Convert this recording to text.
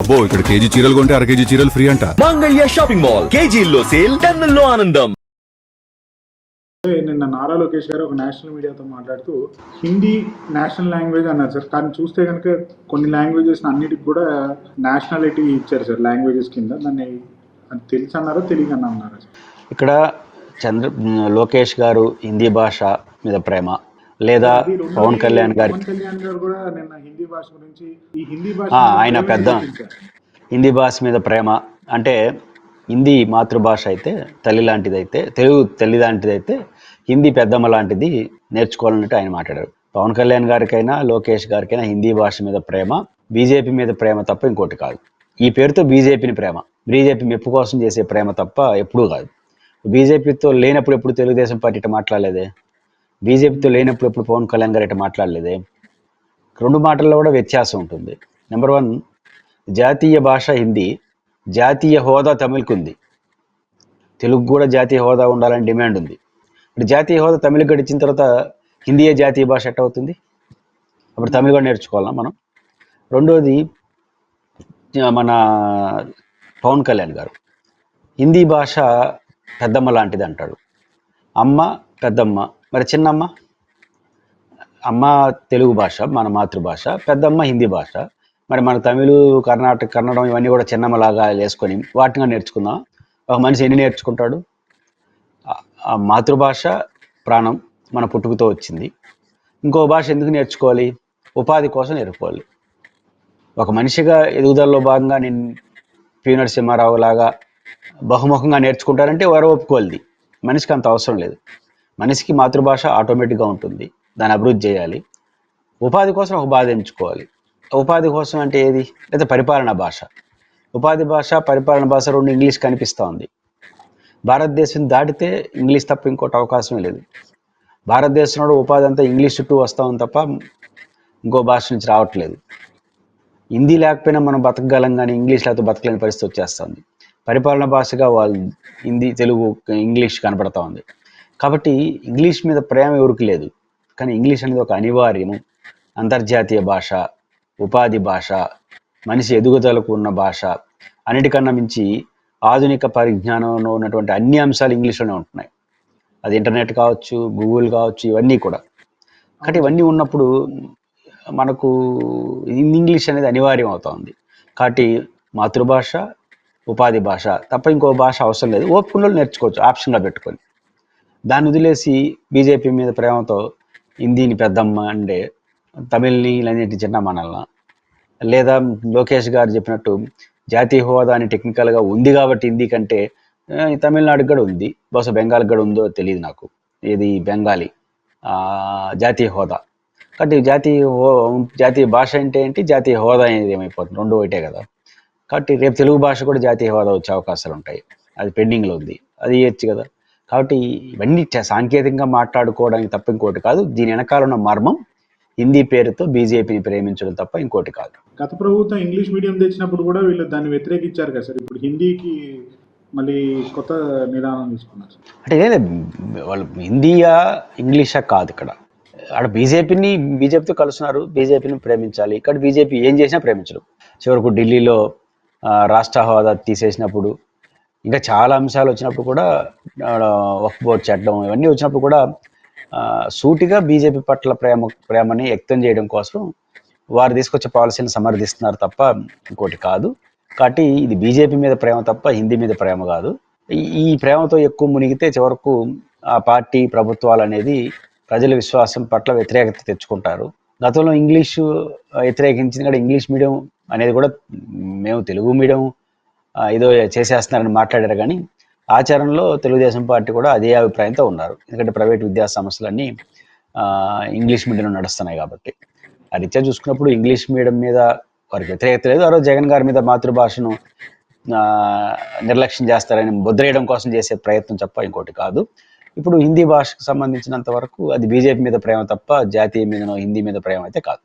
అబ్బో ఇక్కడ కేజీ చీరలు కొంటే అర కేజీ చీరలు ఫ్రీ అంట. మంగళ్య షాపింగ్ మాల్ కేజీల్లో సేల్ టన్నుల్లో ఆనందం. నిన్న నారా లోకేష్ గారు ఒక నేషనల్ మీడియాతో మాట్లాడుతూ హిందీ నేషనల్ లాంగ్వేజ్ అన్నారు సార్. కానీ చూస్తే కనుక కొన్ని లాంగ్వేజెస్ అన్నిటికి కూడా నేషనాలిటీ ఇచ్చారు సార్ లాంగ్వేజెస్ కింద. దాన్ని అది తెలుసు అన్నారో తెలియకన్నా అన్నారా సార్? ఇక్కడ లోకేష్ గారు హిందీ భాష మీద ప్రేమ లేదా పవన్ కళ్యాణ్ గారు కూడా నిన్న హిందీ భాష గురించి ఈ హిందీ భాష ఆయన పెద్ద హిందీ భాష మీద ప్రేమ అంటే హిందీ మాతృభాష అయితే తల్లి లాంటిది అయితే తెలుగు తల్లి లాంటిది అయితే హిందీ పెద్దమ్మ లాంటిది నేర్చుకోవాలన్నట్టు ఆయన మాట్లాడారు. పవన్ కళ్యాణ్ గారికైనా లోకేష్ గారికైనా హిందీ భాష మీద ప్రేమ బీజేపీ మీద ప్రేమ తప్ప ఇంకోటి కాదు. ఈ పేరుతో బీజేపీని ప్రేమ, బీజేపీ మెప్పు కోసం చేసే ప్రేమ తప్ప ఎప్పుడూ కాదు. బీజేపీతో లేనప్పుడు ఎప్పుడు తెలుగుదేశం పార్టీ ఇట్లా మాట్లాడలేదే, బీజేపీతో లేనప్పుడు ఎప్పుడు పవన్ కళ్యాణ్ గారు ఇట్లా మాట్లాడలేదే. రెండు మాటల్లో కూడా వ్యత్యాసం ఉంటుంది. నెంబర్ 1, జాతీయ భాష హిందీ, జాతీయ హోదా తమిళకు ఉంది. తెలుగు కూడా జాతీయ హోదా ఉండాలని డిమాండ్ ఉంది. ఇప్పుడు జాతీయ హోదా తమిళకు గడిచిన తర్వాత హిందీయే జాతీయ భాష ఎట్ట అవుతుంది? అప్పుడు తమిళ కూడా నేర్చుకోవాలా మనం. రెండోది, మన పవన్ కళ్యాణ్ గారు హిందీ భాష పెద్దమ్మ లాంటిది అంటాడు. అమ్మ పెద్దమ్మ, మరి చిన్నమ్మ? అమ్మ తెలుగు భాష మన మాతృభాష, పెద్దమ్మ హిందీ భాష. మరి మన తమిళ కన్నడం ఇవన్నీ కూడా చిన్నమ్మలాగా వేసుకొని వాటిగా నేర్చుకుందాం. ఒక మనిషి ఎన్ని నేర్చుకుంటాడు? ఆ మాతృభాష ప్రాణం, మన పుట్టుకతో వచ్చింది. ఇంకో భాష ఎందుకు నేర్చుకోవాలి? ఉపాధి కోసం నేర్చుకోవాలి. ఒక మనిషిగా ఎదుగుదలలో భాగంగా నేను పి నరసింహారావు లాగా బహుముఖంగా నేర్చుకుంటారంటే వారు ఒప్పుకోవాలి. మనిషికి అంత అవసరం లేదు. మనిషికి మాతృభాష ఆటోమేటిక్గా ఉంటుంది, దాన్ని అభివృద్ధి చేయాలి. ఉపాధి కోసం ఒక బాధ ఎంచుకోవాలి. ఉపాధి కోసం అంటే ఏది? లేదా పరిపాలన భాష. ఉపాధి భాష పరిపాలన భాష రెండు ఇంగ్లీష్ కనిపిస్తూ ఉంది. భారతదేశం దాటితే ఇంగ్లీష్ తప్ప ఇంకోటి అవకాశమే లేదు. భారతదేశంలో ఉపాధి అంతా ఇంగ్లీష్ చుట్టూ వస్తూ ఉంది తప్ప ఇంకో భాష నుంచి రావట్లేదు. హిందీ లేకపోయినా మనం బతకగలం, కానీ ఇంగ్లీష్ లేకపోతే బతకలేని పరిస్థితి వచ్చేస్తుంది. పరిపాలన భాషగా వాళ్ళు హిందీ, తెలుగు, ఇంగ్లీష్ కనపడతా ఉంది. కాబట్టి ఇంగ్లీష్ మీద ప్రేమ ఎవరికి లేదు. కానీ ఇంగ్లీష్ అనేది ఒక అనివార్యము, అంతర్జాతీయ భాష, ఉపాధి భాష, మనిషి ఎదుగుదలకు ఉన్న భాష. అన్నిటికన్నా మించి ఆధునిక పరిజ్ఞానంలో ఉన్నటువంటి అన్ని అంశాలు ఇంగ్లీష్లోనే ఉంటున్నాయి. అది ఇంటర్నెట్ కావచ్చు, గూగుల్ కావచ్చు, ఇవన్నీ కూడా. కాబట్టి ఇవన్నీ ఉన్నప్పుడు మనకు ఇంగ్లీష్ అనేది అనివార్యం అవుతా ఉంది. కాబట్టి మాతృభాష, ఉపాధి భాష తప్ప ఇంకో భాష అవసరం లేదు. ఓపుకున్న నేర్చుకోవచ్చు ఆప్షన్గా పెట్టుకొని. దాన్ని వదిలేసి బీజేపీ మీద ప్రేమతో హిందీని పెద్దమ్మ అంటే తమిళ్ని ఇలాంటి చిన్నమ్మ అనాలనా? లేదా లోకేష్ గారు చెప్పినట్టు జాతీయ హోదా అని టెక్నికల్గా ఉంది కాబట్టి హిందీ కంటే తమిళనాడుకి కూడా ఉంది, బహుశా బెంగాల్కి కూడా ఉందో తెలియదు నాకు. ఇది బెంగాలీ జాతీయ హోదా. కాబట్టి జాతీయ భాష అంటే ఏంటి, జాతీయ హోదా అనేది ఏమైపోతుంది? రెండు ఒకటే కదా. కాబట్టి రేపు తెలుగు భాష కూడా జాతీయ హోదా వచ్చే అవకాశాలు ఉంటాయి. అది పెండింగ్లో ఉంది, అది ఇవ్వచ్చు కదా. కాబట్టి ఇవన్నీ సాంకేతికంగా మాట్లాడుకోవడానికి తప్ప ఇంకోటి కాదు. దీని వెనకాల ఉన్న మర్మం హిందీ పేరుతో బీజేపీని ప్రేమించడం తప్ప ఇంకోటి కాదు. గత ప్రభుత్వం ఇంగ్లీష్ మీడియం తెచ్చినప్పుడు కూడా వీళ్ళు దాన్ని వ్యతిరేకించారు కదా సార్. ఇప్పుడు హిందీకి మళ్ళీ కొత్త నిదానం తీసుకున్నారు. అంటే వాళ్ళు హిందీయా ఇంగ్లీషా కాదు ఇక్కడ. అక్కడ బీజేపీతో కలుస్తున్నారు, బీజేపీని ప్రేమించాలి. ఇక్కడ బీజేపీ ఏం చేసినా ప్రేమించరు. చివరకు ఢిల్లీలో రాష్ట్ర హోదా తీసేసినప్పుడు, ఇంకా చాలా అంశాలు వచ్చినప్పుడు కూడా, వక్ఫ్ బోర్డు చట్టం ఇవన్నీ వచ్చినప్పుడు కూడా సూటిగా బీజేపీ పట్ల ప్రేమని వ్యక్తం చేయడం కోసం వారు తీసుకొచ్చే పాలసీని సమర్థిస్తున్నారు తప్ప ఇంకోటి కాదు. కాబట్టి ఇది బీజేపీ మీద ప్రేమ తప్ప హిందీ మీద ప్రేమ కాదు. ఈ ప్రేమతో ఎక్కువ మునిగితే చివరకు ఆ పార్టీ ప్రభుత్వాలు అనేది ప్రజల విశ్వాసం పట్ల వ్యతిరేకత తెచ్చుకుంటారు. గతంలో ఇంగ్లీషు వ్యతిరేకించింది కూడా ఇంగ్లీష్ మీడియం అనేది కూడా, మేము తెలుగు మీడియం ఏదో చేసేస్తున్నారని మాట్లాడారు. కానీ ఆచరణలో తెలుగుదేశం పార్టీ కూడా అదే అభిప్రాయంతో ఉన్నారు. ఎందుకంటే ప్రైవేట్ విద్యా సంస్థలన్నీ ఇంగ్లీష్ మీడియం నడుస్తున్నాయి కాబట్టి. ఆ రీత్యా చూసుకున్నప్పుడు ఇంగ్లీష్ మీడియం మీద వారికి వ్యతిరేకత లేదు. ఆ రోజు జగన్ గారి మీద మాతృభాషను నిర్లక్ష్యం చేస్తారని ముద్రేయడం కోసం చేసే ప్రయత్నం తప్ప ఇంకోటి కాదు. ఇప్పుడు హిందీ భాషకు సంబంధించినంత వరకు అది బీజేపీ మీద ప్రేమ తప్ప జాతీయ మీదనో హిందీ మీద ప్రేమ అయితే కాదు.